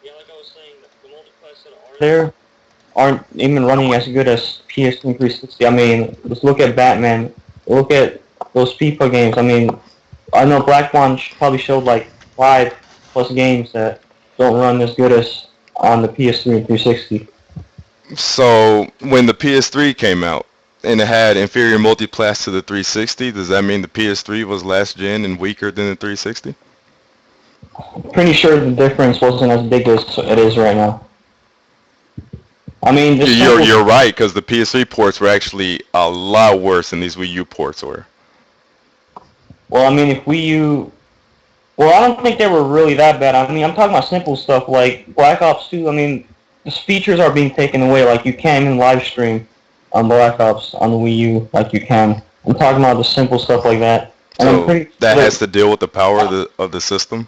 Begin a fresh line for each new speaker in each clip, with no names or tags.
Yeah, like I was saying, the multiplats that are there aren't even running as good as PS3 360. I mean, just look at Batman. Look at those FIFA games. I mean, I know Black One probably showed like 5+ games that don't run as good as on the PS3 and 360.
So when the PS3 came out and it had inferior multiplats to the 360, does that mean the PS3 was last gen and weaker than the 360?
Pretty sure the difference wasn't as big as it is right now. I mean, just simple.
You're right because the PS3 ports were actually a lot worse than these Wii U ports were.
Well, I mean, if Wii U. Well, I don't think they were really that bad. I mean, I'm talking about simple stuff like Black Ops 2. I mean, the features are being taken away. Like, you can't even live stream on Black Ops on the Wii U like you can. I'm talking about the simple stuff like that. And I'm
So
pretty
that
sure
has
that,
to deal with the power of the system.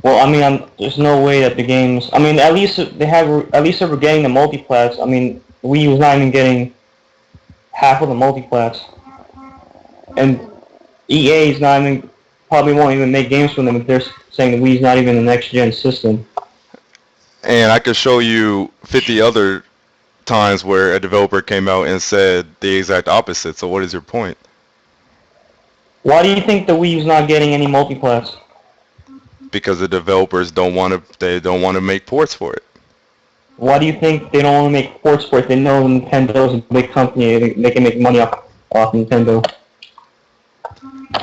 well, I mean, there's no way that the games. I mean, at least they were getting the multiplats. I mean, Wii U's not even getting half of the multiplats, and EA is not even probably won't even make games for them if they're saying the Wii's not even the next gen system.
And I could show you 50 other times where a developer came out and said the exact opposite. So what is your point?
Why do you think the Wii's not getting any multiplats?
Because the developers don't want to make ports for it.
Why do you think they don't want to make ports for it? They know Nintendo's a big company. They can make money off Nintendo.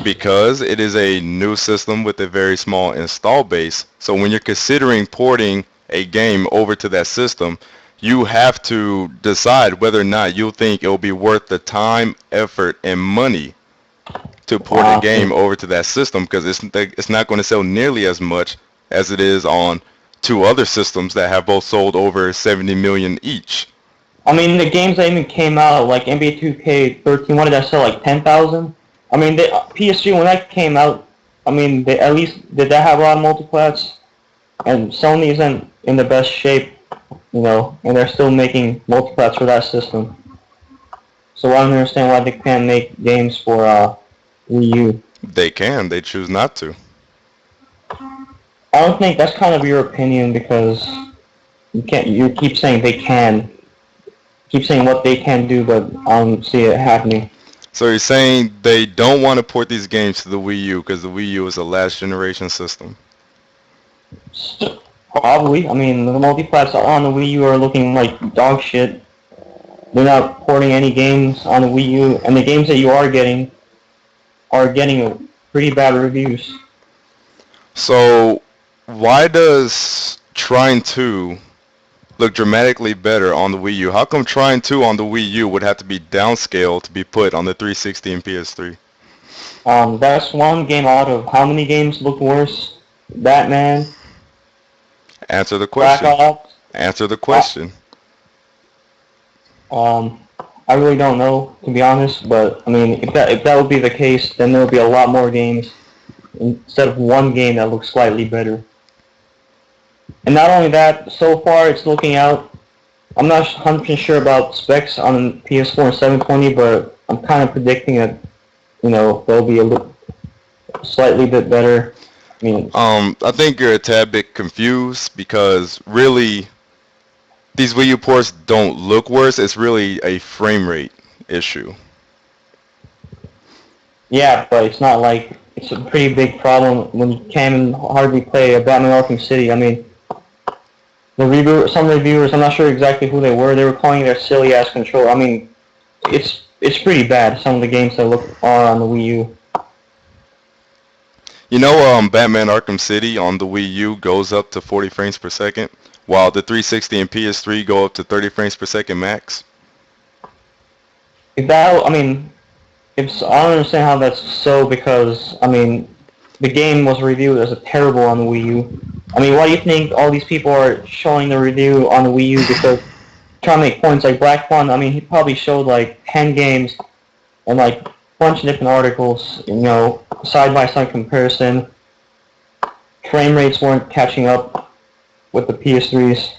Because it is a new system with a very small install base. So when you're considering porting a game over to that system, you have to decide whether or not you think it will be worth the time, effort, and money to port a game over to that system because it's not going to sell nearly as much as it is on two other systems that have both sold over 70 million each.
I mean, the games that even came out, like NBA 2K13, what did that sell, like 10,000? I mean, PSG, when that came out, I mean, at least, did that have a lot of multiplats? And Sony isn't in the best shape, and they're still making multiplats for that system. So I don't understand why they can't make games for Wii U.
They can, they choose not to.
I don't think that's kind of your opinion because you keep saying they can. Keep saying what they can do, but I don't see it happening.
So you're saying they don't want to port these games to the Wii U because the Wii U is a last generation system.
Probably. I mean, the multiplats on the Wii U are looking like dog shit. They're not porting any games on the Wii U, and the games that you are getting pretty bad reviews.
So why does Trine 2 look dramatically better on the Wii U? How come Trine 2 on the Wii U would have to be downscaled to be put on the 360 and PS3?
That's one game out of how many games look worse? Batman,
Answer the
Black
question.
Ops.
Answer the
Uh,
question.
Um, I really don't know, to be honest. But I mean, if that would be the case, then there would be a lot more games instead of one game that looks slightly better. And not only that, so far it's looking out. I'm not 100% sure about specs on PS4 and 720, but I'm kind of predicting that they'll be slightly bit better. I mean,
I think you're a tad bit confused because really these Wii U ports don't look worse. It's really a frame rate issue.
yeah, but it's not like it's a pretty big problem when you can't even hardly play a Batman Arkham City. I mean, some reviewers, I'm not sure exactly who they were calling it a silly ass control. I mean, it's pretty bad. Some of the games that are on the Wii U.
You know, Batman Arkham City on the Wii U goes up to 40 frames per second, while the 360 and PS3 go up to 30 frames per second max.
If that, I mean, I don't understand how that's so because I mean, the game was reviewed as a terrible on the Wii U. I mean, why do you think all these people are showing the review on the Wii U because trying to make points like Black Fun? I mean, he probably showed like 10 games and like a bunch of different articles, side by side comparison. Frame rates weren't catching up with the PS3s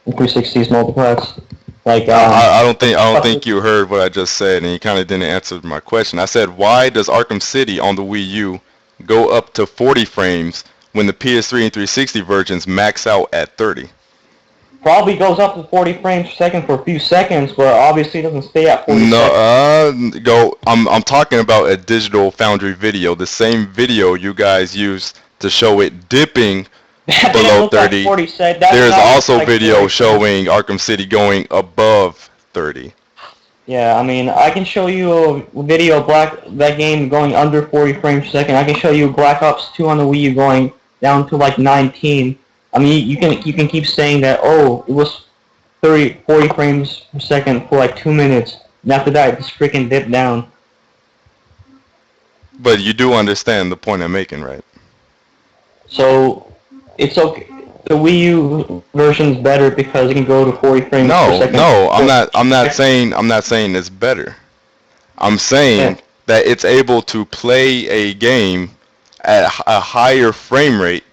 and 360s multiplats. Like,
I don't think you heard what I just said, and you kind of didn't answer my question. I said, why does Arkham City on the Wii U go up to 40 frames, when the PS3 and 360 versions max out at 30.
Probably goes up to 40 frames per second for a few seconds, but obviously it doesn't stay at 40
No,
seconds.
go. I'm talking about a digital foundry video, the same video you guys used to show it dipping
That didn't
below
look like
30.
40 seconds. That did
There's
not look
also
like 40
video
frames.
showing Arkham City going above 30.
Yeah, I mean, I can show you a video of that game going under 40 frames per second. I can show you Black Ops 2 on the Wii U going down to like 19. I mean, you can keep saying that, oh, it was 40 frames per second for like 2 minutes, and after that, it just freaking dipped down.
But you do understand the point I'm making, right?
So it's okay. The Wii U version's better because it can go to 40 frames per
No,
second.
no, I'm not saying it's better. I'm
Yeah.
saying that it's able to play a game at a higher frame rate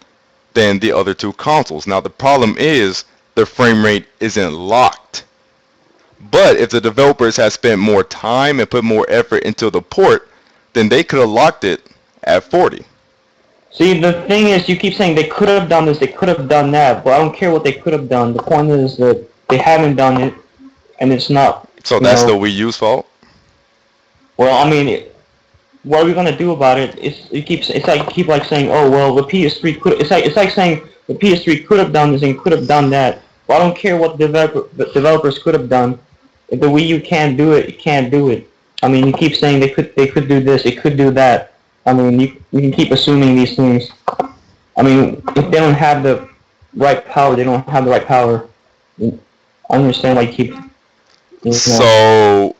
than the other two consoles. Now the problem is the frame rate isn't locked. But if the developers had spent more time and put more effort into the port, then they could have locked it at 40.
See, the thing is, you keep saying they could have done this, they could have done that, but I don't care what they could have done. The point is that they haven't done it, and it's not,
So
you
that's the
know.
Wii U's fault.
Well, I mean, what are we gonna do about it? It's like you keep like saying, oh well, the PS3 could. It's like saying the PS3 could have done this and could have done that. Well, I don't care what the developers could have done. If the Wii U can't do it, it can't do it. I mean, you keep saying they could do this, it could do that. I mean, you can keep assuming these things. I mean, if they don't have the right power, they don't have the right power. I understand why you keep, you know.
So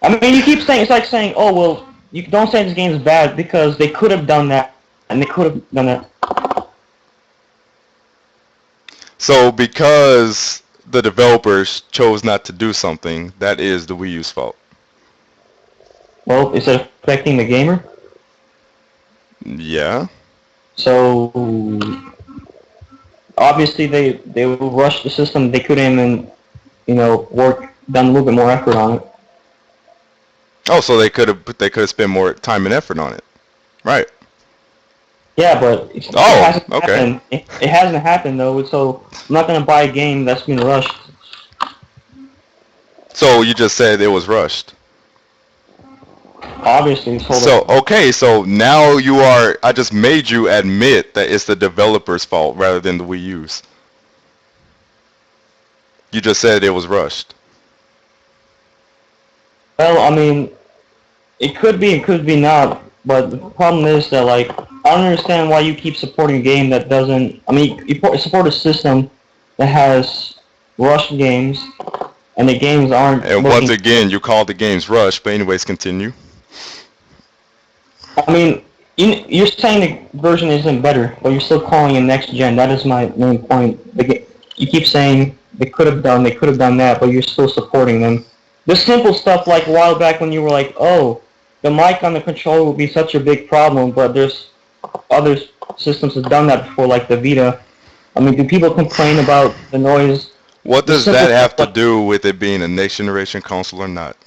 I mean, you keep saying, it's like saying, oh, well, you don't say this game is bad because they could have done that, and they could have done that.
so because the developers chose not to do something, that is the Wii U's fault.
Well, is it affecting the gamer?
Yeah.
So, obviously they rushed the system. They could have even, done a little bit more effort on it.
Oh, so they could have spent more time and effort on it. Right.
Yeah, but it
Oh,
hasn't
okay.
happened. It hasn't happened though. So I'm not gonna buy a game that's been rushed.
So you just said it was rushed.
Obviously,
So okay, so now I just made you admit that it's the developer's fault rather than the Wii U's. You just said it was rushed.
Well, I mean, it could be not. But the problem is that like I don't understand why you keep supporting a game that doesn't. I mean, you support a system that has rushed games, and the games aren't
And once
looking.
again, you called the games rushed, but anyways, continue.
I mean, you're saying the version isn't better, but you're still calling it next gen. That is my main point. You keep saying they could have done that, but you're still supporting them. The simple stuff like a while back when you were like, oh, the mic on the controller will be such a big problem, but there's other systems that have done that before, like the Vita. I mean, do people complain about the noise?
What
The
does
simple
that have
stuff
to
like,
do with it being a next generation console or not?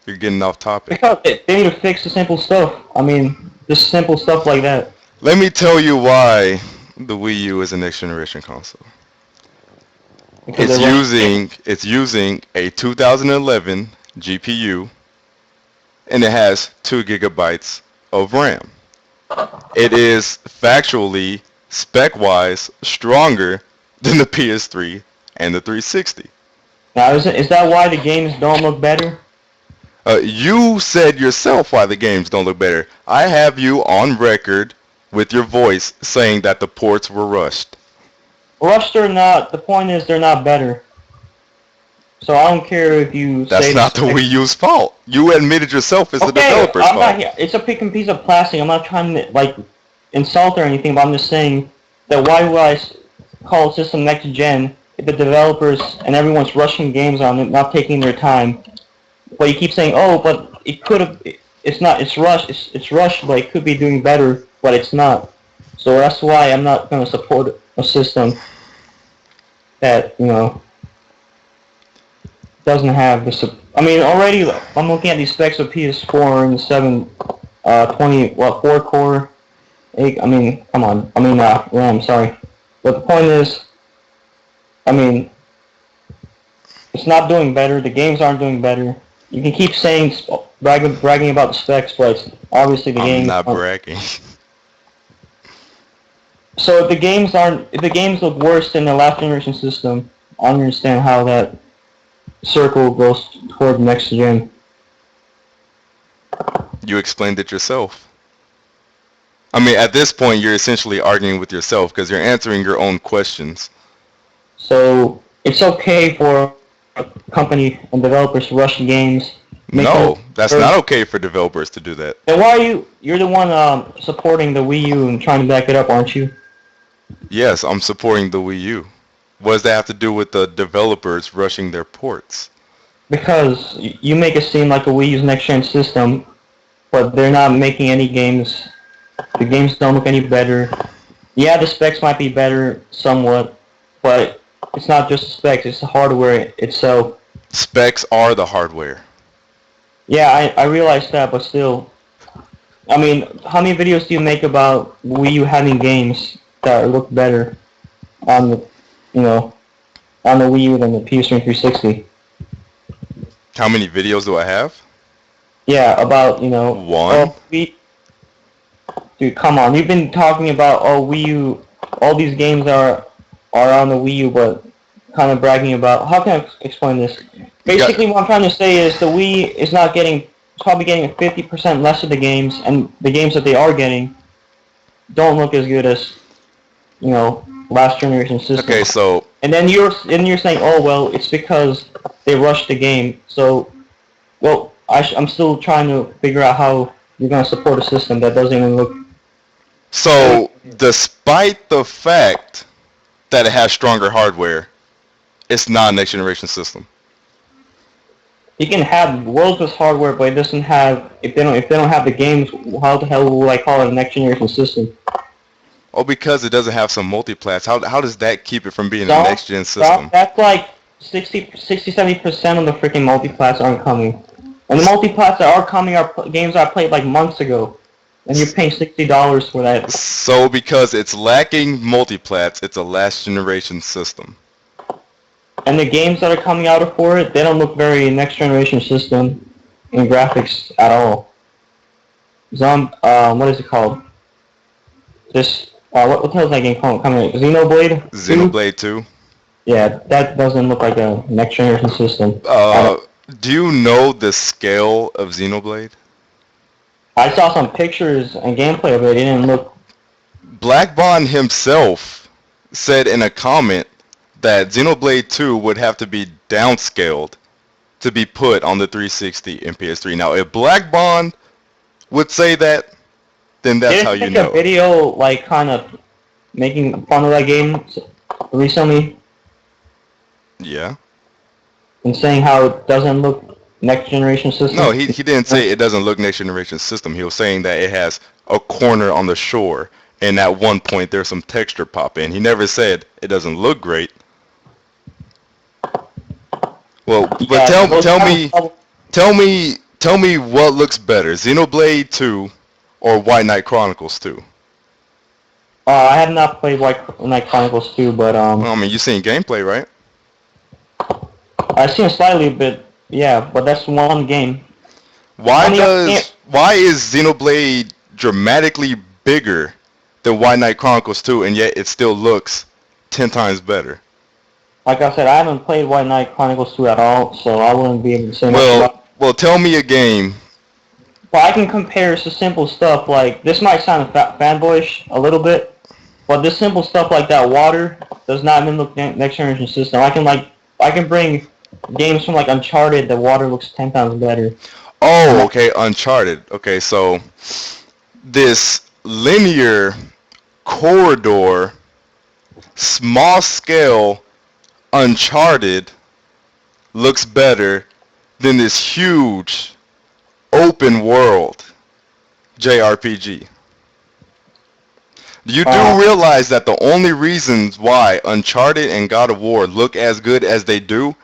You're getting off topic.
because they need to fix the simple stuff. I mean, just simple stuff like that.
Let me tell you why the Wii U is a next generation console.
Because they're rushing.
It's using a 2011 GPU and it has 2 gigabytes of RAM. It is factually, spec-wise, stronger than the PS3 and the 360.
Now, is that why the games don't look better?
You said yourself why the games don't look better. I have you on record with your voice saying that the ports were rushed.
Rushed or not, the point is they're not better. So I don't care if you
That's
say
not the Wii U's fault. You admitted yourself it's the
Okay,
developer's
I'm not
fault.
here. It's a freaking piece of plastic. I'm not trying to like insult or anything, but I'm just saying that why would call a system next gen if the developers and everyone's rushing games on it, not taking their time? But you keep saying, oh, but it could have. It's not. It's rushed. It's rushed, but it could be doing better, but it's not. So that's why I'm not going to support a system that doesn't have the. I mean, already I'm looking at these specs of PS4 and the 4 core I mean, come on. I mean, RAM. Sorry, but the point is, I mean, it's not doing better. The games aren't doing better. You can keep saying bragging about the specs, but obviously the
I'm
games
not
aren't.
bragging.
So if the games look worse than the last generation system, I don't understand how that circle goes toward next gen.
You explained it yourself. I mean, at this point, you're essentially arguing with yourself because you're answering your own questions.
So it's okay for company and developers to rush games, make them.
No, that's not okay for developers to do that.
Then why are you? You're the one supporting the Wii U and trying to back it up, aren't you?
Yes, I'm supporting the Wii U. What does that have to do with the developers rushing their ports?
Because you make it seem like a Wii U's next gen system, but they're not making any games. The games don't look any better. Yeah, the specs might be better somewhat, but it's not just the specs, it's the hardware itself.
Specs are the hardware.
Yeah, I realize that, but still. I mean, how many videos do you make about Wii U having games that look better on the, you know, on the Wii U than the PS3 360?
How many videos do I have?
Yeah, about,
One.
oh, dude, come on. You've been talking about, oh, Wii U, all these games are on the Wii U, but kind of bragging about, how can I explain this? Basically, what I'm trying to say is the Wii is not getting, probably getting 50% less of the games, and the games that they are getting don't look as good as, last generation system.
Okay, so
And then you're saying, oh, well, it's because they rushed the game. So, well, I'm still trying to figure out how you're going to support a system that doesn't even look.
so despite the fact that it has stronger hardware, it's not a next generation system.
You can have world's best hardware, but it doesn't have. If they don't have the games, how the hell will I call it a next generation system?
Oh, because it doesn't have some multiplats. How does that keep it from being a
So,
next gen system?
that's like 70% of the freaking multiplats aren't coming. And the multiplats that are coming are games I played like months ago. And you're paying $60 for that.
So because it's lacking multiplats, it's a last generation system.
And the games that are coming out for it, they don't look very next generation system in graphics at all. What is it called? This, what the hell is that game called? Coming out? Xenoblade 2?
Xenoblade 2.
Yeah, that doesn't look like a next generation system.
Do you know the scale of Xenoblade?
I saw some pictures and gameplay of it. It didn't look.
Black Bond himself said in a comment that Xenoblade 2 would have to be downscaled to be put on the 360 and PS3. Now, if Black Bond would say that, then that's how you
Didn't
know.
make a video like kind of making fun of that game recently
Yeah.
and saying how it doesn't look next generation system?
No, he didn't say it doesn't look next generation system. He was saying that it has a corner on the shore, and at one point there's some texture pop in. He never said it doesn't look great. Well, but
Yeah,
tell me what looks better, Xenoblade 2 or White Knight Chronicles 2?
I have not played White Knight Chronicles 2, but
Well, I mean, you've seen gameplay, right?
I've seen slightly a bit. Yeah, but that's one game.
Why is Xenoblade dramatically bigger than White Knight Chronicles 2, and yet it still looks 10 times better?
Like I said, I haven't played White Knight Chronicles 2 at all, so I wouldn't be able to say much about it.
Well, tell me a game.
But I can compare to simple stuff like, this might sound fanboyish a little bit, but this simple stuff like that water does not even look next generation system. I can bring games from like Uncharted, the water looks 10 times better.
Oh, okay, Uncharted. Okay, so this linear corridor, small scale Uncharted looks better than this huge open world JRPG. You do realize that the only reasons why Uncharted and God of War look as good as they do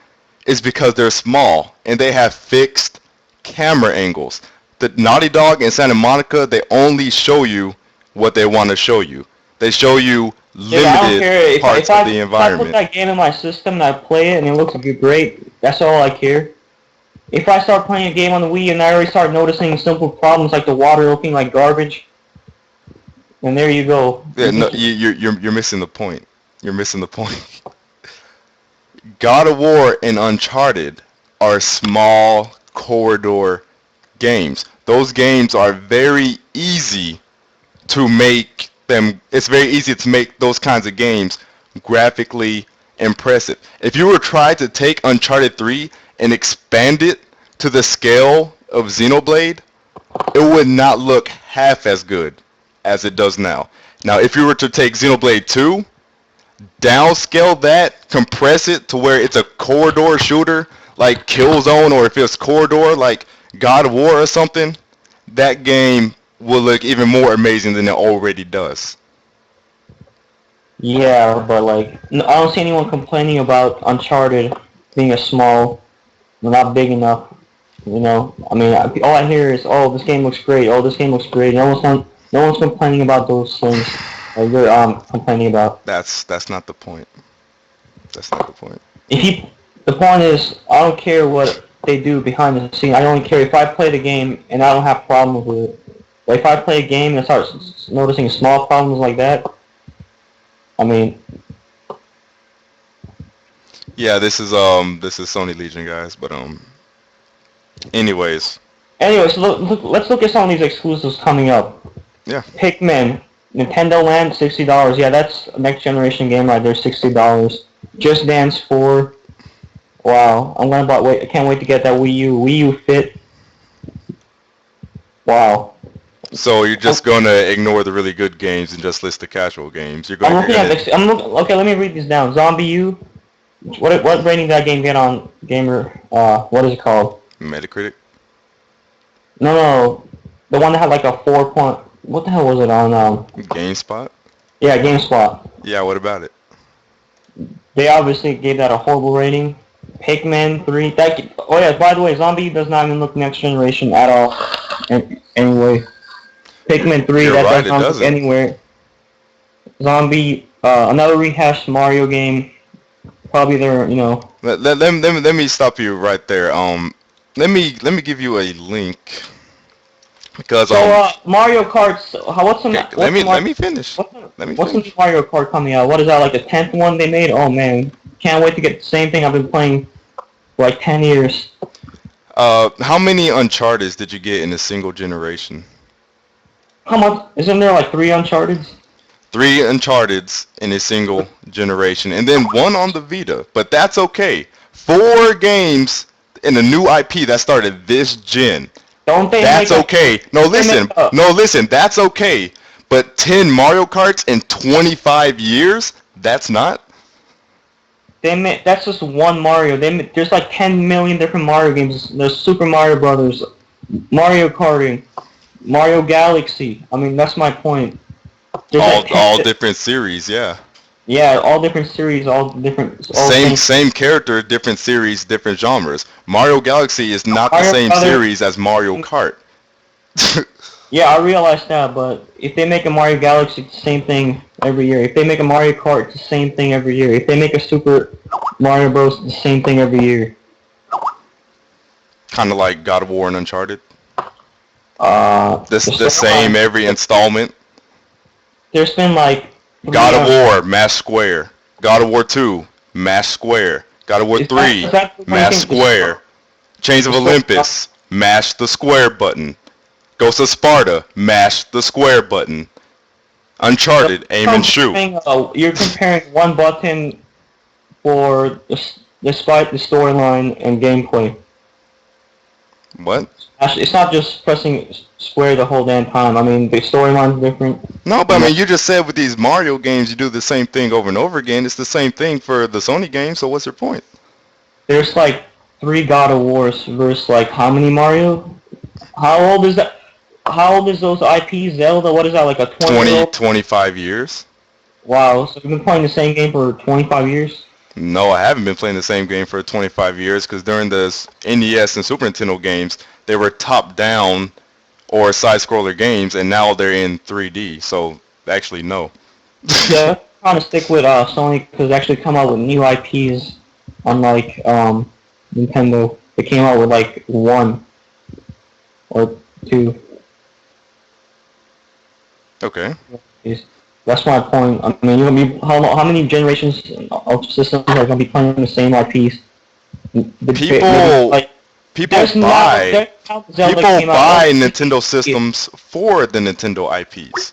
is because they're small and they have fixed camera angles. The Naughty Dog and Santa Monica, they only show you what they want to show you. They show you
Dude, I don't
limited
care if
parts of the
if I put
environment.
that game in my system and I play it and it looks great. That's all I care. If I start playing a game on the Wii and I already start noticing simple problems like the water looking like garbage, and there you go.
Yeah, no, you're missing the point. You're missing the point. God of War and Uncharted are small corridor games. Those games are very easy to make them. It's very easy to make those kinds of games graphically impressive. If you were try to take Uncharted 3 and expand it to the scale of Xenoblade, it would not look half as good as it does now. Now, if you were to take Xenoblade 2, downscale that, compress it to where it's a corridor shooter like Killzone, or if it's corridor like God of War or something, that game will look even more amazing than it already does.
Yeah, but like, I don't see anyone complaining about Uncharted being a small, not big enough. You know, I mean, all I hear is, "Oh, this game looks great. Oh, this game looks great." No one's complaining about those things that you're complaining about.
That's not the point. That's not the point.
If you, the point is, I don't care what they do behind the scene. I only care if I play the game and I don't have problems with it. But if I play a game and start noticing small problems like that, I mean,
Yeah, this is Sony Legion, guys, but anyways,
anyways, let's look at some of these exclusives coming up.
yeah.
Pikmin, Nintendo Land, $60. Yeah, that's a next generation game right there, $60. Just Dance 4. Wow, I can't wait to get that Wii U. Wii U Fit. Wow.
So you're just gonna ignore the really good games and just list the casual games. You're
I'm
going
looking
to
at this. Okay, let me read these down. Zombie U. What rating did that game get on Gamer? What is it called?
Metacritic.
No, the one that had like a 4 point. What the hell was it on?
GameSpot.
Yeah, GameSpot.
Yeah, what about it?
They obviously gave that a horrible rating. Pikmin 3. Oh yeah, by the way, Zombie does not even look next generation at all. Anyway, Pikmin 3,
You're
that
right,
does
it
not look
doesn't.
anywhere. Zombie, another rehashed Mario game. Probably their,
Let me stop you right there. Let me give you a link because
So, Mario Kart.
okay, let me finish. Let me
What's the new
finish.
Mario Kart coming out? What is that, like the 10th one they made? Oh man, can't wait to get the same thing I've been playing for like 10 years.
How many Uncharted's did you get in a single generation?
How much? Isn't there like 3 Uncharted?
3 Uncharted's in a single generation, and then 1 on the Vita. But that's okay. 4 games in a new IP that started this gen.
Don't they
That's
make
okay. No, listen. That's okay. But 10 Mario Karts in 25 years? That's not.
That's just one Mario. There's like 10 million different Mario games. There's Super Mario Brothers, Mario Karting, Mario Galaxy. I mean, that's my point. There's like 10
All different series, yeah.
Yeah, all different series, all different. All
Same character, different series, different genres. Mario Galaxy is not the
Mario
same
Brothers.
series as Mario Kart.
Yeah, I realize that, but if they make a Mario Galaxy, it's the same thing every year. If they make a Mario Kart, it's the same thing every year. If they make a Super Mario Bros, it's the same thing every year.
Kind of like God of War and Uncharted. The
The
same every installment.
There's been like
God of War, Mash Square. God of War 2, Mash Square. God of War 3,
Is that the funny
Mash
thing?
Square. Chains of Olympus, mash the square button. Ghost of Sparta, mash the square button. Uncharted, aim and shoot.
You're comparing one button for despite the storyline and gameplay.
What?
Actually, it's not just pressing square the whole damn time. I mean, the storyline's different.
No, but I mean, you just said with these Mario games, you do the same thing over and over again. It's the same thing for the Sony games, so what's your point?
There's like 3 God of Wars versus like how many Mario? How old is that? How old is those IPs? Zelda? What is that, like a 20-year-old?
25 years?
Wow, so you've been playing the same game for 25 years?
No, I haven't been playing the same game for 25 years because during the NES and Super Nintendo games, they were top-down or side-scroller games, and now they're in 3D. So actually, no.
Yeah, I'm trying to stick with Sony because they actually come out with new IPs, unlike Nintendo. They came out with like one or two.
Okay.
That's my point. I mean, you're gonna be how many generations of systems are gonna be playing the same IPs? Maybe
People
like
people buy
there's now Zelda
people
came out.
buy Nintendo systems for the Nintendo IPs.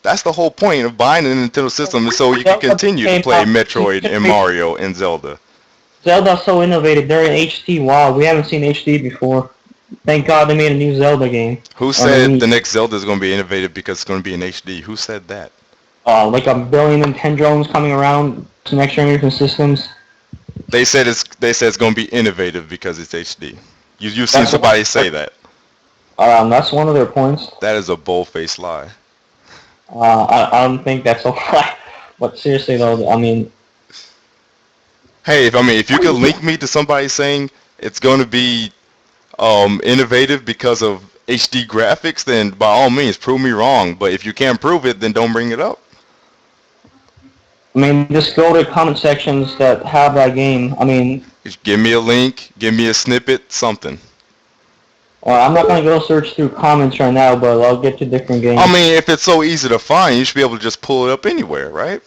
That's the whole point of buying a Nintendo system, is so you can
Zelda
continue to
came
play
out new
Metroid and
generation.
Mario and Zelda.
Zelda's so innovative. They're in HD. Wow, we haven't seen HD before. Thank God they made a new Zelda game.
Who
On the
said the
Wii.
next Zelda is going to be innovative because it's going to be in HD? Who said that?
Like a billion Nintendros coming around to next generation systems.
They said it's going to be innovative because it's HD. You've seen
That's
somebody say that.
that's one of their points.
That is a bold-faced lie.
I don't think that's a lie. But seriously though, I mean,
Hey, if you could link me to somebody saying it's going to be innovative because of HD graphics, then by all means prove me wrong. But if you can't prove it, then don't bring it up.
just go to comment sections that have that game. I mean,
Just give me a link, give me a snippet, something.
I'm not gonna go search through comments right now, but I'll get to different games.
If it's so easy to find, you should be able to just pull it up anywhere, right?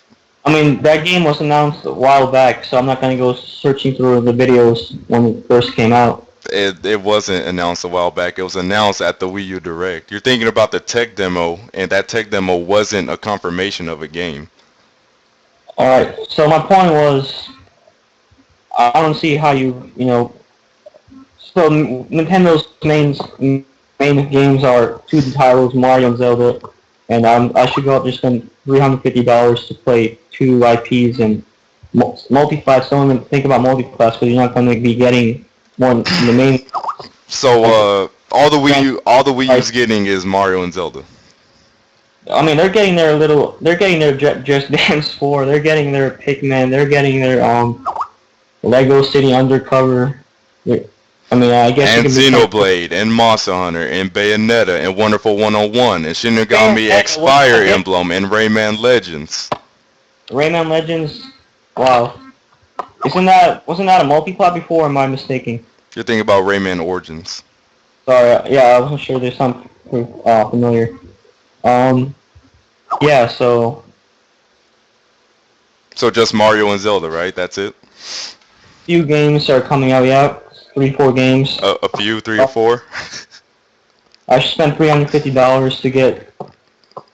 That game was announced a while back, so I'm not gonna go searching through the videos when it first came out.
It wasn't announced a while back. It was announced at the Wii U Direct. You're thinking about the tech demo, and that tech demo wasn't a confirmation of a game.
Alright, so my point was, I don't see how so Nintendo's main games are two titles, Mario and Zelda, and I should go out there spend $350 to play two IPs and multi-class. Don't even think about multi-class because you're not going to be getting one in the main.
So all the Wii U's getting is Mario and Zelda.
They're getting their Just Dance 4, they're getting their Pikmin, they're getting their Lego City Undercover. I guess
And
you can
Xenoblade, and Monster Hunter, and Bayonetta, and Wonderful 101, and Shinigami X Fire Emblem, and Rayman Legends.
Rayman Legends, wow. Wasn't that a multi-plot before, or am I mistaken?
You're thinking about Rayman Origins.
Sorry, yeah, I wasn't sure there's something familiar. Yeah, so
So just Mario and Zelda, right? That's it?
few games are coming out, yeah. 3-4 games.
A few, 3 or 4?
I should spend $350 to get.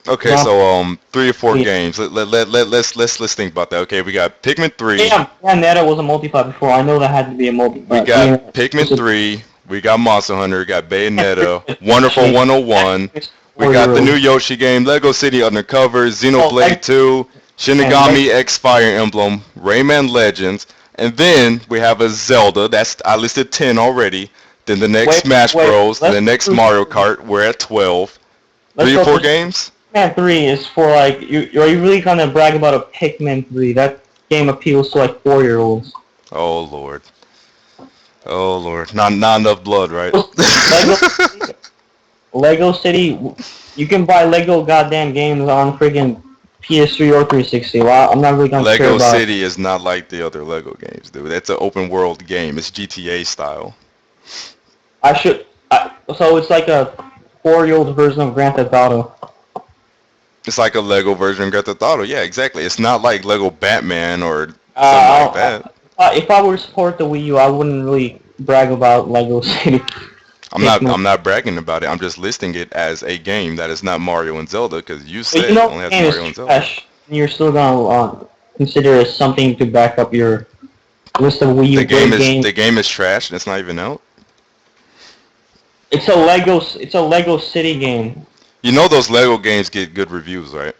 Okay, so 3 or 4 games. Let's think about that. Okay, we got Pikmin 3.
Yeah, Netta was a multi-plot before. I know that had to be a multi-plot.
We got Pikmin 3. We got Monster Hunter. We got Bayonetta. Wonderful 101. We got the new Yoshi game, Lego City Undercover, Xenoblade 2, Shinigami X Fire Emblem, Rayman Legends, and then we have a Zelda. I listed 10 already. Then the next Smash Bros. Then the next Mario Kart. We're at 12. 3 or 4 games?
Pikmin 3 is for are you really gonna brag about a Pikmin 3? That game appeals to 4-year-olds.
Oh Lord. Oh Lord. Not enough blood, right?
Lego City, you can buy Lego goddamn games on friggin' PS3 or 360. Well, I'm not really gonna care about.
Lego City is not like the other Lego games, dude. That's an open world game. It's GTA style.
So it's like a 4-year-old version of Grand Theft Auto.
It's like a Lego version of Grand Theft Auto. Yeah, exactly. It's not like Lego Batman or something like that.
If I were to support the Wii U, I wouldn't really brag about Lego City.
I'm not bragging about it. I'm just listing it as a game that is not Mario and Zelda because you said it only has Mario and Zelda.
You're still gonna consider it something to back up your list of Wii U games.
The game is trash and it's not even out.
It's a Lego City game.
You know those Lego games get good reviews, right?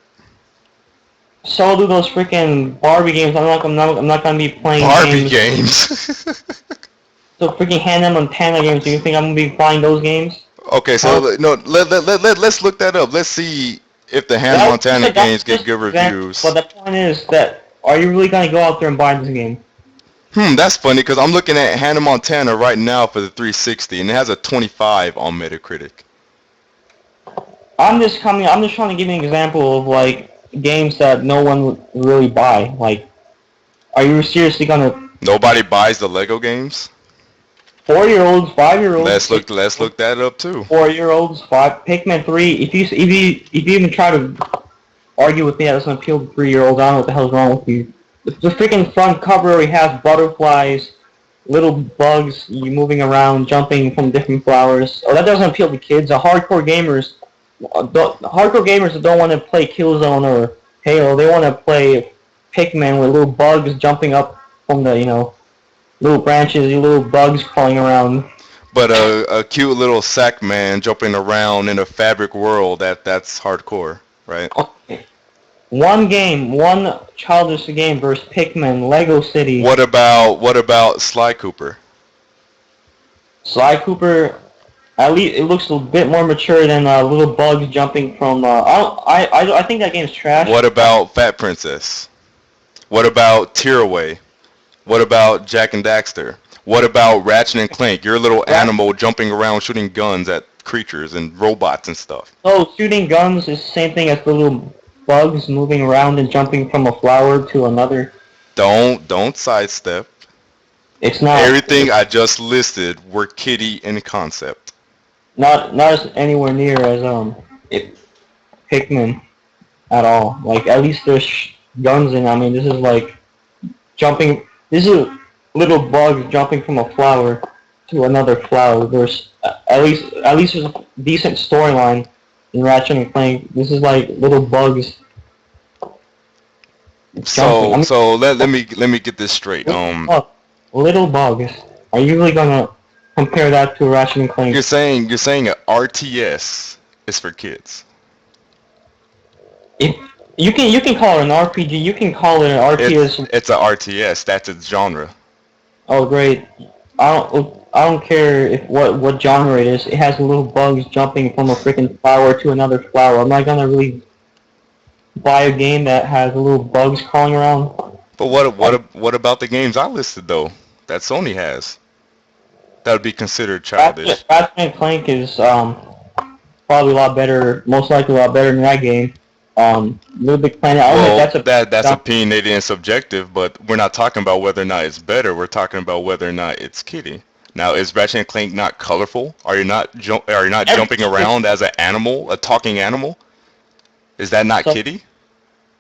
So do those freaking Barbie games. I'm not gonna be playing
Barbie games.
So freaking Hannah Montana games. Do you think I'm gonna be buying those games?
Okay, so no, let's look that up. Let's see if the Hannah Montana games get good reviews.
But the point is that are you really gonna go out there and buy this game?
That's funny because I'm looking at Hannah Montana right now for the 360 and it has a 25 on Metacritic.
I'm just trying to give you an example of like games that no one would really buy. Like, are you seriously gonna
Nobody buys the Lego games.
4-year-olds, 5-year-olds,
Let's look that up too.
4-year-olds, Pikmin 3? If you even try to argue with me that doesn't appeal to 3-year-olds, I don't know what the hell's wrong with you. The freaking front cover already has butterflies, little bugs, you moving around, jumping from different flowers. Oh, that doesn't appeal to kids. Hardcore gamers that don't want to play Killzone or Halo, they want to play Pikmin with little bugs jumping up from the little branches, little bugs crawling around.
But a cute little sack man jumping around in a fabric world, that's hardcore, right?
Okay. One childish game versus Pikmin, Lego City.
What about Sly Cooper?
Sly Cooper, at least it looks a bit more mature than little bugs jumping from. I think that game's trash.
What about Fat Princess? What about Tearaway? What about Jack and Daxter? What about Ratchet and Clank? Your little animal jumping around shooting guns at creatures and robots and stuff.
So shooting guns is the same thing as the little bugs moving around and jumping from a flower to another.
Don't sidestep.
It's not
Everything I just listed were kiddie in concept.
not as anywhere near as Pikmin at all. Like at least there's guns in. I mean, this is like jumping. This is little bugs jumping from a flower to another flower. There's at least there's a decent storyline in Ratchet and Clank. This is like little bugs jumping. I mean,
So let me get this straight.
little bugs. Are you really gonna compare that to Ratchet and Clank?
You're saying a RTS is for kids.
If you can call it an RPG. You can call it an RTS.
It's a RTS. That's its genre.
Oh great! I don't care if what genre it is. It has little bugs jumping from a freaking flower to another flower. I'm not gonna really buy a game that has little bugs crawling around.
But what about the games I listed though that Sony has? That would be considered childish.
Ratchet and Clank is probably a lot better, most likely a lot better than that game. Little Big Planet. I don't
Well,
think
that's opinionated and subjective, but we're not talking about whether or not it's better. We're talking about whether or not it's kiddie. Now, is Ratchet and Clank not colorful? Are you not jumping around as an animal, a talking animal? Is that not
So,
kiddie?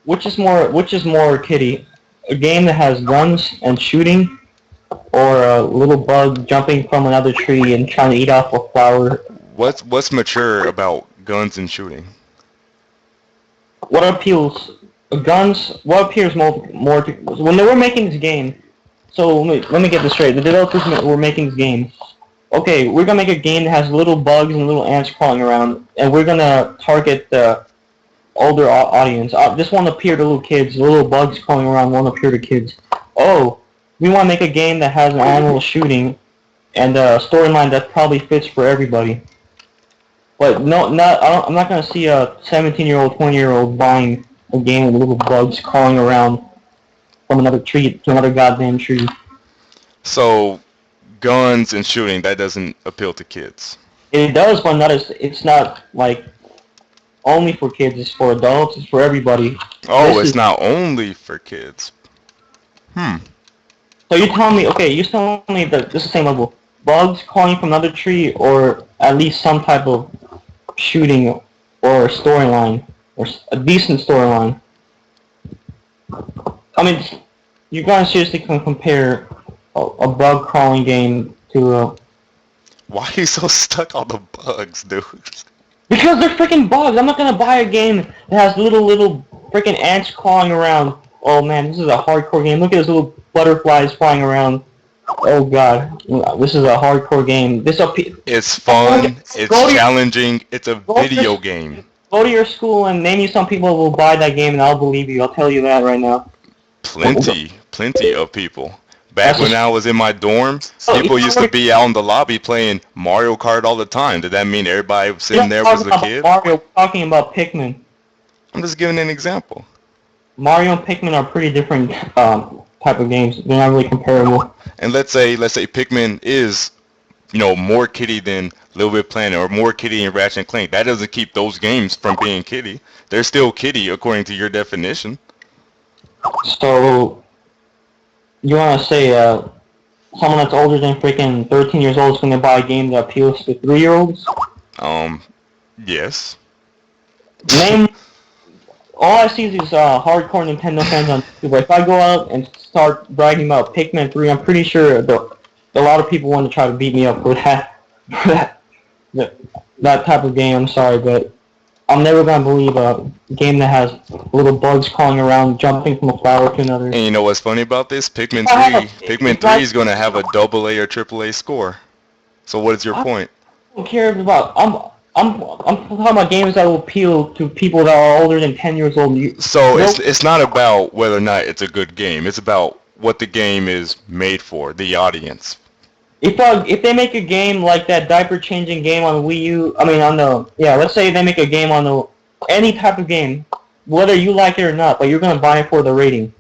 which is more kiddie? A game that has guns and shooting, or a little bug jumping from another tree and trying to eat off a flower.
What's mature about guns and shooting?
What appeals guns? What appears more to when they were making this game? So let me get this straight. The developers were making this game. Okay, we're gonna make a game that has little bugs and little ants crawling around, and we're gonna target the older audience. This won't appear to little kids. The little bugs crawling around won't appear to kids. Oh, we want to make a game that has an animal shooting and a storyline that probably fits for everybody. But no, I'm not gonna see a 17-year-old, 20-year-old buying a game with little bugs crawling around from another tree to another goddamn tree.
So, guns and shooting, that doesn't appeal to kids.
It does, but not as it's not like only for kids. It's for adults. It's for everybody.
Oh,
This
it's
is
not only for kids. Hmm.
so you're telling me, okay, you're telling me that this is the same level. Bugs crawling from another tree, or at least some type of shooting or storyline, or a decent storyline. I mean, you guys seriously can compare a bug crawling game to a
Why are you so stuck on the bugs, dude?
because they're freaking bugs. I'm not gonna buy a game that has little freaking ants crawling around. Oh man, this is a hardcore game. Look at those little butterflies flying around. Oh god, this is a hardcore game.
It's fun. It's
Go to your-
challenging. It's a
go to your-
video game.
Go to your school and name me some people who will buy that game, and I'll believe you. I'll tell you that right now.
Plenty of people. Back
That's
when I was in my dorm,
So,
people
you
used to be out in the lobby playing Mario Kart all the time. Did that mean everybody sitting there was a kid?
Mario, we're talking about Pikmin.
I'm just giving an example.
Mario and Pikmin are pretty different type of games. They're not really comparable.
And let's say Pikmin is more kiddie than Little Big Planet or more kiddie than Ratchet and Clank. That doesn't keep those games from being kiddie. They're still kiddie according to your definition.
So you want to say someone that's older than freaking 13 years old is going to buy a game that appeals to 3-year-olds?
Um, yes.
Name. All I see is these hardcore Nintendo fans on YouTube. If I go out and start bragging about Pikmin 3, I'm pretty sure a lot of people want to try to beat me up for that, that type of game. I'm sorry, but I'm never going to believe a game that has little bugs crawling around, jumping from a flower to another.
And you know what's funny about this? Pikmin
It's
3
like,
is going to have a AA or AAA score. So what is your point?
I don't care about. I'm talking about games that will appeal to people that are older than 10 years old.
So it's not about whether or not it's a good game. It's about what the game is made for, the audience.
If they make a game like that diaper changing game on Wii U, I mean let's say they make a game on any type of game, whether you like it or not, but you're gonna buy it for the rating.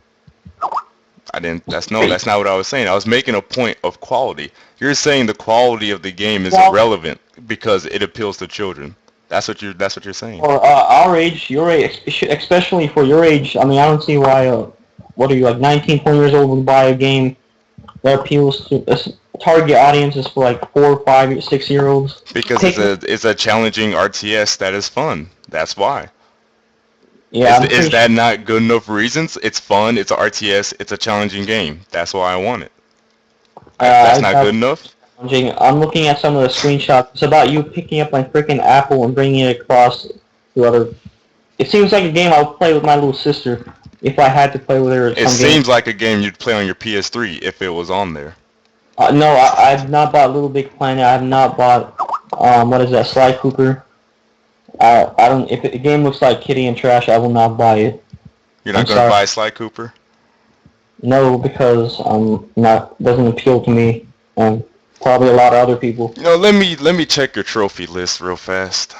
That's not what I was saying. I was making a point of quality. You're saying the quality of the game is irrelevant because it appeals to children. That's what you're saying.
For our age, your age, especially for your age, I mean, I don't see why. What are you, like 19, 20 years old, would buy a game that appeals to target audiences for like 4, 5, 6-year-olds?
Because it's a challenging RTS that is fun. That's why.
Yeah,
is that not good enough reasons? It's fun. It's a RTS. It's a challenging game. That's why I want it. That's not good enough.
I'm looking at some of the screenshots. It's about you picking up my freaking apple and bringing it across to other. It seems like a game I would play with my little sister if I had to play with her.
It seems like a game you'd play on your PS3 if it was on there.
No, I've not bought Little Big Planet. I have not bought what is that, Sly Cooper. I don't. If the game looks like kitty and trash, I will not buy it.
You're not going to buy Sly Cooper?
No, because doesn't appeal to me, and probably a lot of other people.
Let me check your trophy list real fast.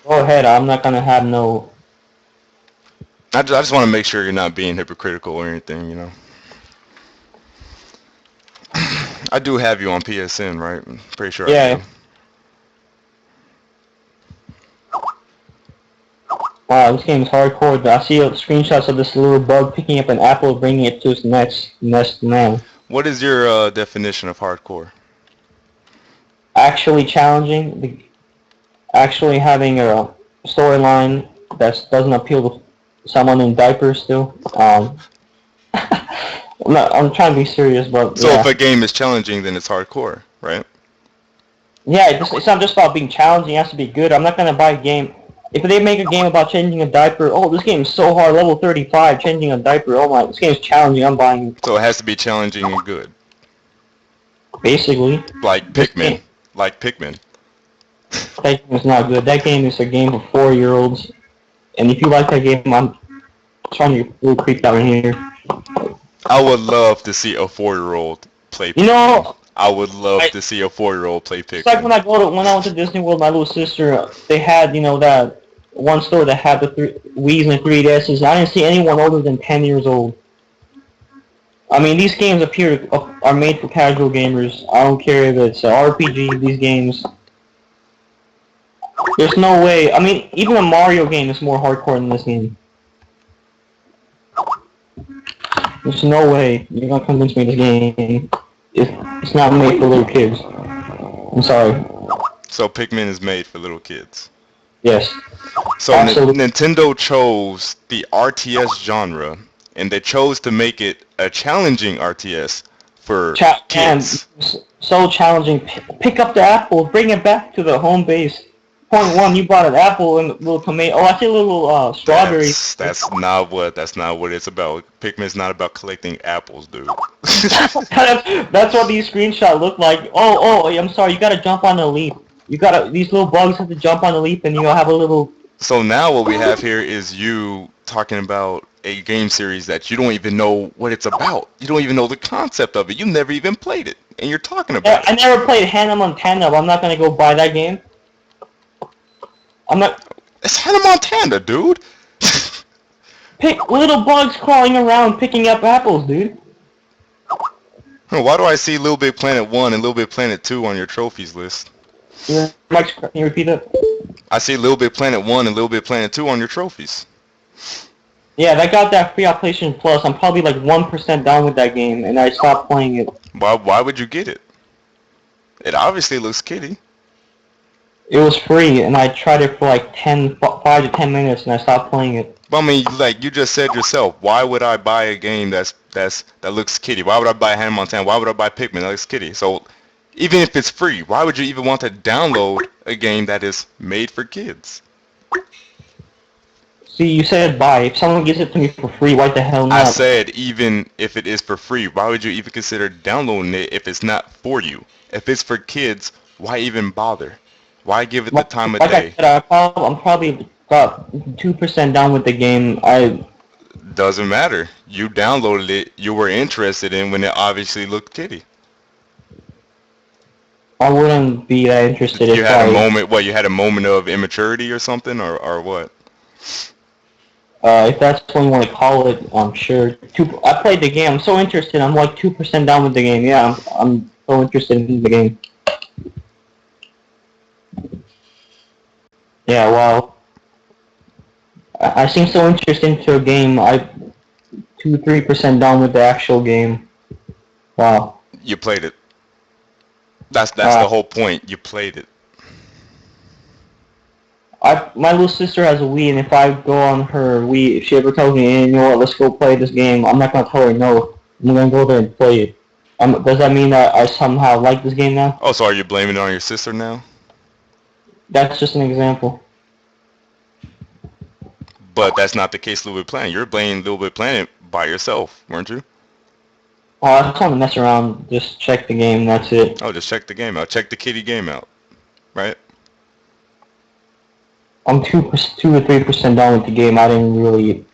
Go ahead. I'm not gonna have no.
I just want to make sure you're not being hypocritical or anything, I do have you on PSN, right? I'm pretty sure I do.
Wow, this game is hardcore. I see screenshots of this little bug picking up an apple, bringing it to its next nest now.
What is your definition of hardcore?
Actually challenging, actually having a storyline that doesn't appeal to someone in diapers still. I'm trying to be serious, but
so if a game is challenging, then it's hardcore, right?
Yeah, it's not just about being challenging. It has to be good. I'm not gonna buy a game. If they make a game about changing a diaper, oh, this game is so hard, level 35, changing a diaper, oh my, this game is challenging, I'm buying it.
So it has to be challenging and good.
Basically.
Like Pikmin. Like Pikmin.
That game is not good. That game is a game for 4-year-olds. And if you like that game, I'm trying to get a little creeped out in here.
I would love to see a 4-year-old play Pikmin. I would love to see a 4-year-old play Pikmin.
It's like when I went to Disney World with my little sister, they had, that one store that had the Wii's and 3DSs. I didn't see anyone older than 10 years old. I mean, these games are made for casual gamers. I don't care if it's an RPG, these games. There's no way. I mean, even a Mario game is more hardcore than this game. There's no way you're going to convince me this game it's not made for little kids. I'm sorry.
So Pikmin is made for little kids?
Yes.
So Nintendo chose the RTS genre, and they chose to make it a challenging RTS for kids.
So challenging. Pick up the apple, bring it back to the home base. Point 1, you bought an apple and a little tomato. Oh, I see a little strawberry.
That's not what it's about. Pikmin's not about collecting apples, dude.
That's what these screenshots look like. Oh, I'm sorry. You gotta jump on the leaf. These little bugs have to jump on the leaf, and you'll have a little.
So now what we have here is you talking about a game series that you don't even know what it's about. You don't even know the concept of it. You never even played it, and you're talking about it.
I never played Hannah Montana, but I'm not gonna go buy that game. I'm not.
It's Hannah Montana, dude.
Pick little bugs crawling around picking up apples, dude.
Why do I see Little Big Planet 1 and Little Big Planet 2 on your trophies list?
Mike, can you repeat that?
I see Little Big Planet 1 and Little Big Planet 2 on your trophies.
Yeah, I got that free on PlayStation Plus. I'm probably like 1% down with that game, and I stopped playing it.
Why would you get it? It obviously looks kitty.
It was free, and I tried it for like 5 to 10 minutes, and I stopped playing it.
But I mean, like you just said yourself, why would I buy a game that looks kitty? Why would I buy Hannah Montana? Why would I buy Pikmin that looks kitty? So even if it's free, why would you even want to download a game that is made for kids?
See, you said buy. If someone gives it to me for free, why the hell not?
I said even if it is for free, why would you even consider downloading it if it's not for you? If it's for kids, why even bother? Why give it the time of day?
Like I said, I'm probably about 2% down with the game.
Doesn't matter. You downloaded it. You were interested in when it obviously looked kitty.
I wouldn't be that interested
You had a moment. What? You had a moment of immaturity or something, or what?
If that's what you want to call it, I'm sure. I played the game. I'm so interested. I'm like 2% down with the game. Yeah, I'm so interested in the game. Yeah, well, I seem so interested into a game. 2-3% down with the actual game. Wow.
You played it. That's the whole point. You played it.
My little sister has a Wii, and if I go on her Wii, if she ever tells me, hey, you know what, let's go play this game, I'm not gonna tell her no. I'm gonna go there and play it. Does that mean that I somehow like this game now?
Oh, so are you blaming it on your sister now?
That's just an example.
But that's not the case, Little Big Planet. You're blaming Little Big Planet by yourself, weren't you?
Oh, I just want to mess around, just check the game, that's it.
Oh, just check the game out. Check the kitty game out, right?
I'm 2 or 3% down with the game. I didn't really.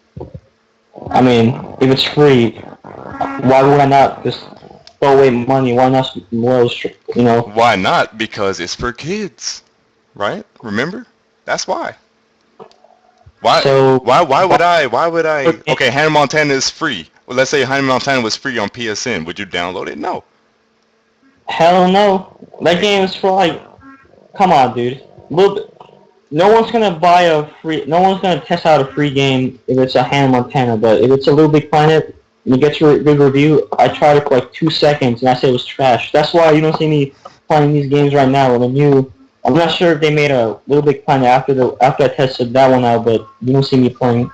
I mean, if it's free, why would I not just throw away money? Why not more? You know?
Why not? Because it's for kids, right? Remember? That's why. Why?
So
Why would I? Okay, Hannah Montana is free. Well, let's say Hannah Montana was free on PSN. Would you download it? No.
Hell no. That game is for like. Come on, dude. No one's gonna buy a free. No one's gonna test out a free game if it's a Hannah Montana. But if it's a Little Big Planet and it gets a good review, I tried it for like 2 seconds and I said it was trash. That's why you don't see me playing these games right now. With a new, I'm not sure if they made a Little Big Planet after I tested that one out, but you don't see me playing.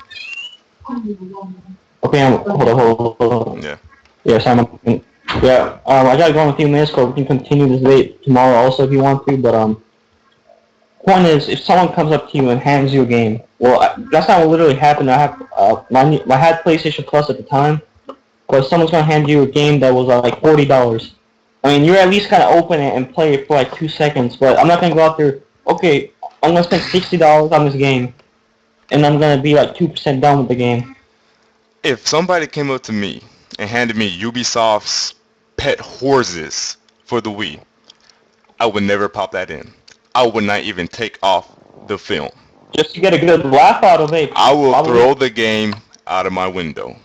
Okay, hold on.
Yeah.
Yes, yeah. I gotta go in a few minutes, so we can continue this debate tomorrow also if you want to. But point is, if someone comes up to you and hands you a game, well, that's not what literally happened. I had PlayStation Plus at the time, but someone's gonna hand you a game that was like $40. I mean, you're at least gonna open it and play it for like 2 seconds. But I'm not gonna go out there. Okay, I'm gonna spend $60 on this game, and I'm gonna be like 2% done with the game.
If somebody came up to me and handed me Ubisoft's Pet Horses for the Wii, I would never pop that in. I would not even take off the film.
Just to get a good laugh out of it.
I will throw the game out of my window.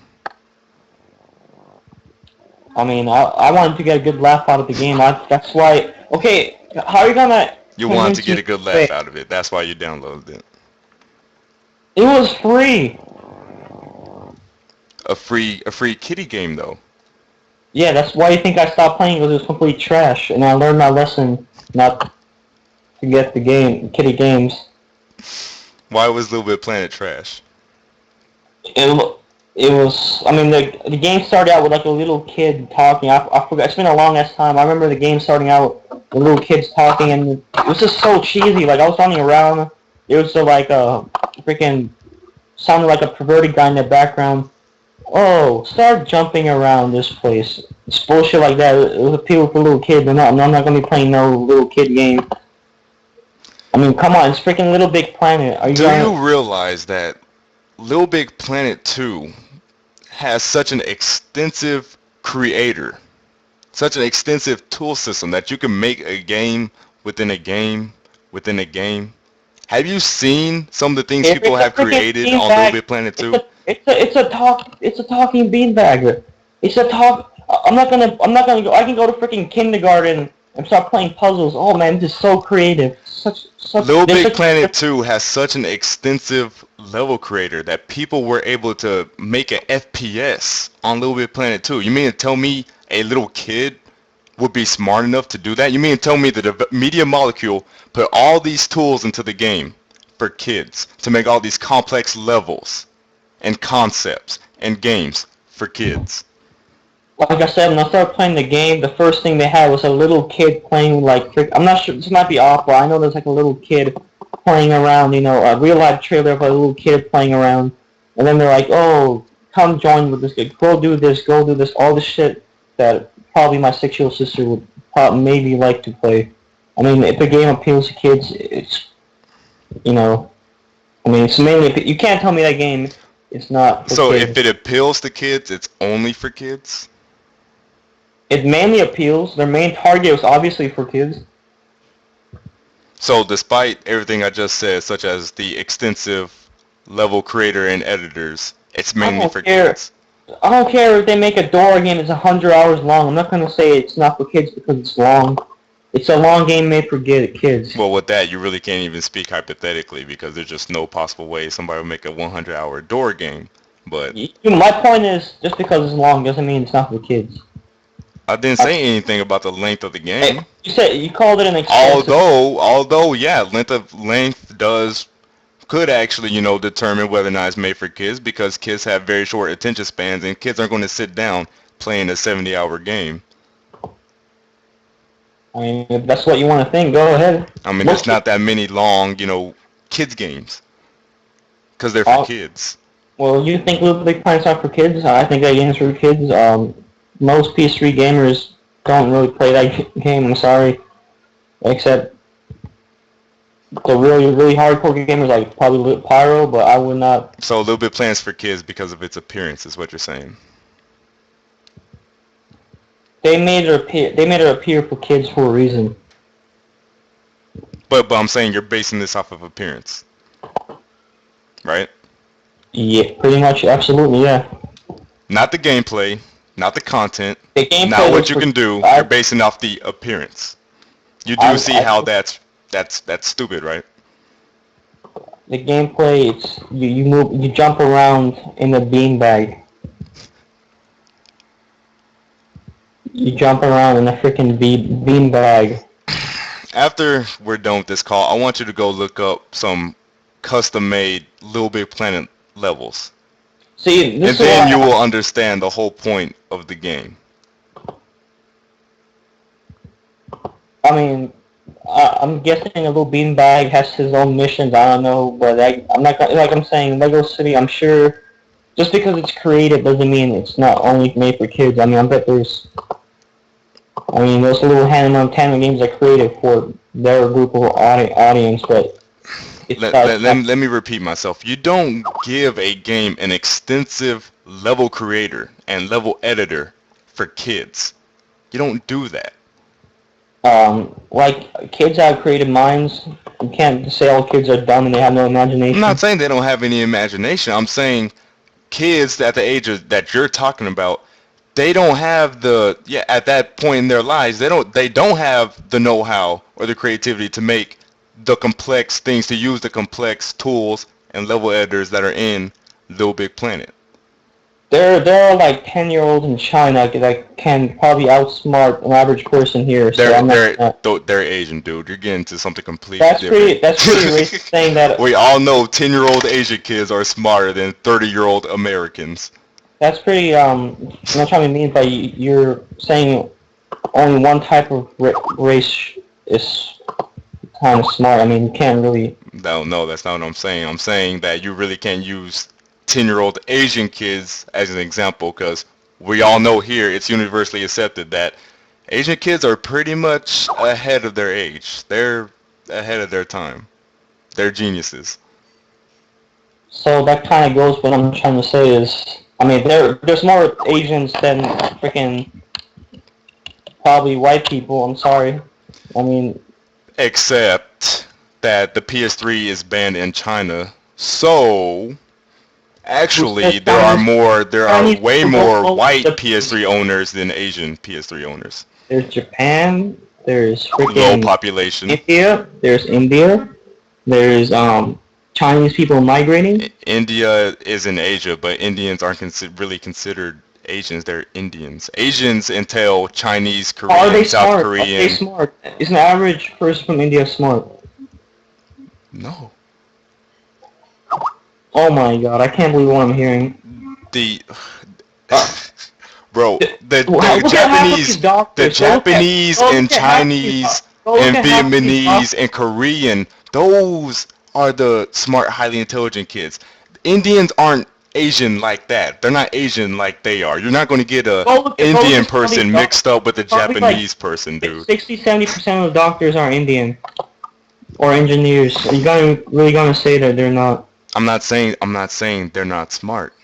I mean, I wanted to get a good laugh out of the game. That's why. Okay, how are you gonna?
You wanted to get a good laugh out of it. That's why you downloaded it.
It was free.
A free kitty game though.
Yeah, that's why you think I stopped playing, because it was complete trash, and I learned my lesson not to get the kitty games.
Why was Little Big Planet trash?
It was. I mean, the game started out with like a little kid talking. I forgot. It's been a long ass time. I remember the game starting out with little kids talking, and it was just so cheesy. Like I was running around. It was like a freaking sounded like a perverted guy in the background. Oh, start jumping around this place. It's bullshit like that. It was appeal for little kids. I'm not gonna be playing no little kid game. I mean, come on, it's freaking Little Big Planet.
Do you realize that Little Big Planet 2 has such an extensive creator, such an extensive tool system that you can make a game within a game within a game? Have you seen some of the things people have created on Little Big Planet 2?
It's a talking beanbag. I'm not gonna go. I can go to freaking kindergarten and start playing puzzles. Oh man, this is so creative.
Little
There's
Big
such.
Planet 2 has such an extensive level creator that people were able to make an FPS on Little Big Planet 2. You mean to tell me a little kid would be smart enough to do that? You mean to tell me that the Media Molecule put all these tools into the game for kids to make all these complex levels and concepts and games for kids?
Like I said, when I started playing the game, the first thing they had was a little kid playing like. I'm not sure. This might be off, but I know there's like a little kid playing around. You know, a real life trailer of a little kid playing around, and then they're like, "Oh, come join with this kid. Go do this. Go do this. All this shit that probably my 6-year-old sister would maybe like to play." I mean, if the game appeals to kids, it's you know, I mean, it's mainly. You can't tell me that game is not for
So if
kids.
it appeals to kids, it's only for kids?
It mainly appeals. Their main target was obviously for kids.
So despite everything I just said, such as the extensive level creator and editors, it's
I
mainly
don't
for
care.
kids.
I don't care if they make a Dora game that's 100 hours long. I'm not gonna say it's not for kids because it's long. It's a long game made for kids.
Well, with that, you really can't even speak hypothetically because there's just no possible way somebody would make a 100-hour door game. But
My point is, just because it's long doesn't mean it's not for kids.
I didn't say anything about the length of the game.
You said you called it an extensive.
Although, yeah, length could actually, determine whether or not it's made for kids because kids have very short attention spans and kids aren't going to sit down playing a 70-hour game.
I mean, if that's what you want to think, go ahead.
I mean, there's not that many long, kids games because they're for kids.
Well, you think Little Big Planet's not for kids? I think that game's for kids. Most PS3 gamers don't really play that game. I'm sorry, except the really, really hardcore gamers like probably Pyro, but I would not.
So Little Big Planet's for kids because of its appearance, is what you're saying.
They made it appear for kids for a reason.
But I'm saying you're basing this off of appearance, right?
Yeah, pretty much, absolutely, yeah.
Not the gameplay, not the content,
The gameplay
not what
was
you
for-
can do.
I-
You're basing off the appearance. You do see how that's stupid, right?
The gameplay, it's you move, you jump around in a beanbag. You jump around in a freaking beanbag.
After we're done with this call, I want you to go look up some custom-made Little Big Planet levels.
See,
And then you will understand the whole point of the game.
I mean, I'm guessing a little beanbag has his own missions. I don't know, but I'm not gonna, like I'm saying, Lego City. I'm sure just because it's creative doesn't mean it's not only made for kids. I mean, I bet there's. I mean, those little Hannah Montana games are creative for their group of audience, but
let me repeat myself. You don't give a game an extensive level creator and level editor for kids. You don't do that.
like kids have creative minds. You can't say all kids are dumb and they have no imagination.
I'm not saying they don't have any imagination. I'm saying kids at the age that you're talking about, they don't have at that point in their lives they don't have the know-how or the creativity to make the complex things, to use the complex tools and level editors that are in Little Big Planet.
There are like 10-year-olds in China that can probably outsmart an average person here.
They're Asian, dude. You're getting to something completely different.
That's pretty racist saying that.
We all know 10-year-old Asian kids are smarter than 30-year-old Americans.
That's pretty. I'm not trying to be mean, but you're saying only one type of race is kind of smart. I mean, you can't really.
No, that's not what I'm saying. I'm saying that you really can't use 10-year-old Asian kids as an example because we all know here it's universally accepted that Asian kids are pretty much ahead of their age. They're ahead of their time. They're geniuses.
So that kind of goes. What I'm trying to say is, I mean, there's more Asians than freaking probably white people. I'm sorry. I mean,
except that the PS3 is banned in China, so
Who
Actually,
says Chinese?
there are
Chinese
way
people don't
more
own
white
Japan.
PS3 owners than Asian PS3 owners.
There's Japan. There's
Low
freaking
population.
India. There's India. There's Chinese people migrating.
India is in Asia, but Indians aren't really considered Asians. They're Indians. Asians entail Chinese,
Are
Korean,
they
South
smart? Are they
Korean.
smart? Is an average person from India smart?
No.
Oh my god, I can't believe what I'm hearing.
The
Uh,
bro, the
look at half of these
Japanese, the
doctors.
Japanese
Go
and
look at half of these.
Chinese
Go look
and
at half of these
Vietnamese
doctors.
and Korean, those are the smart, highly intelligent kids. Indians aren't Asian like that. They're not Asian like they are. You're not going to get a
Go look
Indian
at some of these
person
doctors.
mixed up with a
Probably like
Japanese person, dude.
60-70% of the doctors are Indian or engineers. Are you really gonna say that they're not?
I'm not saying they're not smart.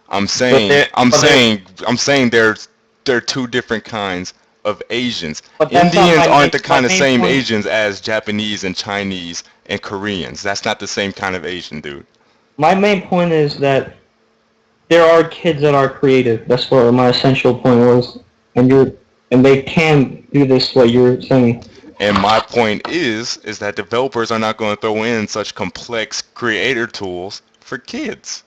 I'm
But
saying
they're
I'm
but they're
saying I'm saying they're two different kinds of Asians.
but that's not
Indians aren't the
my
kind of
main
same
point.
Asians as Japanese and Chinese and Koreans. That's not the same kind of Asian, dude.
My main point is that there are kids that are creative. That's what my essential point was, and they can do this. What you're saying.
And my point is that developers are not going to throw in such complex creator tools for kids.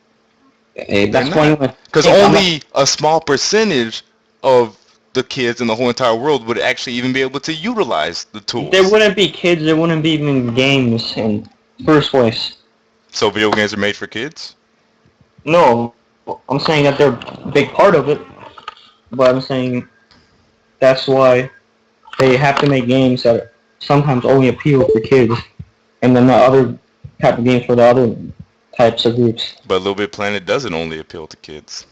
They're
That's why you
not.
want to
Because
think. I'm not.
only a small percentage of the kids in the whole entire world would actually even be able to utilize the
There
tools.
wouldn't be kids. There wouldn't be even games in first place.
So video games are made for kids?
No, I'm saying that they're a big part of it, but I'm saying that's why they have to make games that sometimes only appeal to kids, and then the other type of games for the other types of groups.
But Little Big Planet doesn't only appeal to kids.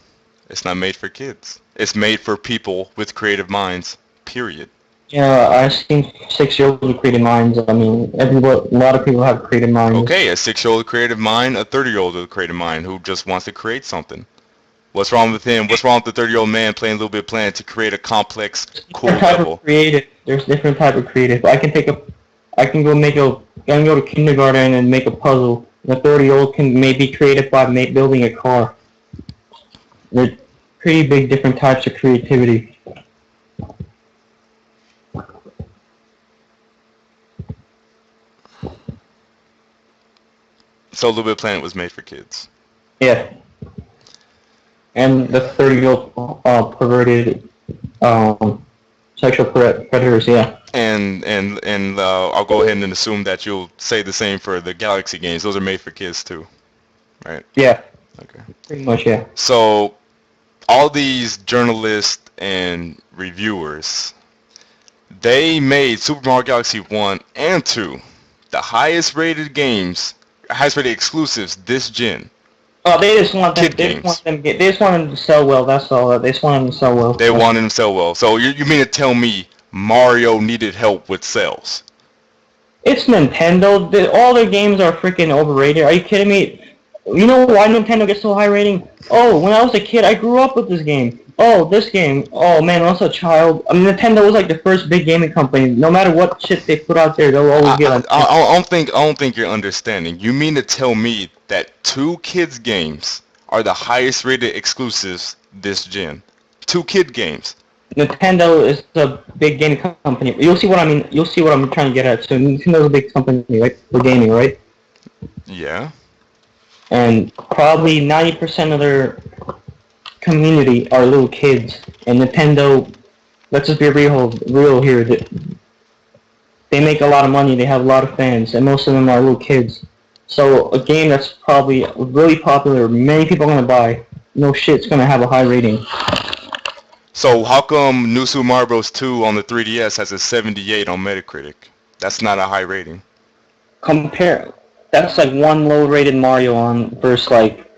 It's not made for kids. It's made for people with creative minds, period.
Yeah, I've seen 6-year-olds with creative minds. I mean, a lot of people have creative minds.
Okay, a 6-year-old with creative mind, a 30-year-old with a creative mind who just wants to create something. What's wrong with him? What's wrong with the 30-year-old man playing Little Big Planet to create a complex, cool
Different type
level?
of creative. There's different type of creative. I can go I can go to kindergarten and make a puzzle. The 30-year-old can maybe creative by building a car. They're pretty big different types of creativity.
So Little Big Planet was made for kids.
Yeah. And the 30-year-old perverted sexual predators, yeah.
And I'll go ahead and assume that you'll say the same for the Galaxy games. Those are made for kids too, right?
Yeah,
Okay.
pretty much, yeah.
So all these journalists and reviewers, they made Super Mario Galaxy 1 and 2 the highest rated games, highest rated exclusives this gen.
Oh, they just want them.
Kid games.
They just want them to sell well. That's all. They just want them to sell well.
They wanted them to sell well. So you mean to tell me Mario needed help with sales?
It's Nintendo. All their games are freaking overrated. Are you kidding me? You know why Nintendo gets so high rating? Oh, when I was a kid, I grew up with this game. Oh, this game. Oh man, when I was a child, I mean, Nintendo was like the first big gaming company. No matter what shit they put out there, they'll always get like.
I don't think you're understanding. You mean to tell me that two kids games are the highest rated exclusives this gen? Two kid games.
Nintendo is a big gaming company. You'll see what I mean. You'll see what I'm trying to get at. So Nintendo's a big company, right, for gaming, right?
Yeah.
And probably 90% of their community are little kids. And Nintendo, let's just be real here. They make a lot of money. They have a lot of fans, and most of them are little kids. So a game that's probably really popular, many people are gonna buy. No shit, it's gonna have a high rating.
So how come New Super Mario Bros. 2 on the 3DS has a 78 on Metacritic? That's not a high rating.
That's like one low-rated Mario on versus like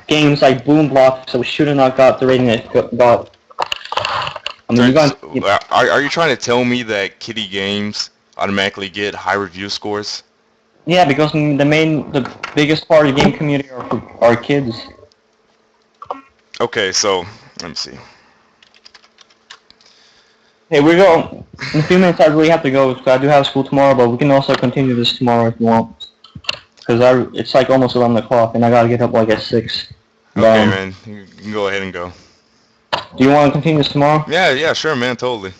games like Boom Block, so should have not got the rating it got. I mean,
Are you trying to tell me that kiddie games automatically get high review scores?
yeah, because the biggest part of the game community are kids.
Okay, so let me see.
Hey, we go. In a few minutes, I really have to go because I do have school tomorrow, but we can also continue this tomorrow if you want. because it's like almost 11 o'clock, and I gotta get up like at 6.
Okay, man. You can go ahead and go.
Do you want to continue this tomorrow?
Yeah, sure, man. Totally.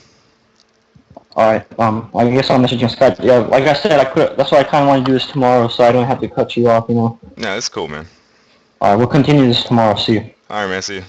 Alright, I guess I'll message you on Skype. Yeah, like I said, that's why I kind of want to do this tomorrow, so I don't have to cut you off, you know.
Yeah, it's cool, man.
Alright, we'll continue this tomorrow. See you.
All right, man. See you.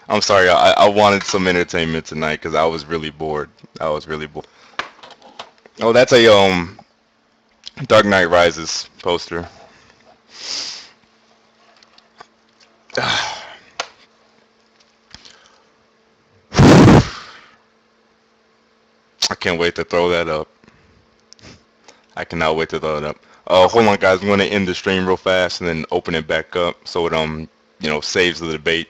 I'm sorry. I wanted some entertainment tonight because I was really bored. I was really bored. Oh, that's a Dark Knight Rises poster. I can't wait to throw that up. I cannot wait to throw it up. Hold on, guys. I'm going to end the stream real fast and then open it back up so it saves the debate.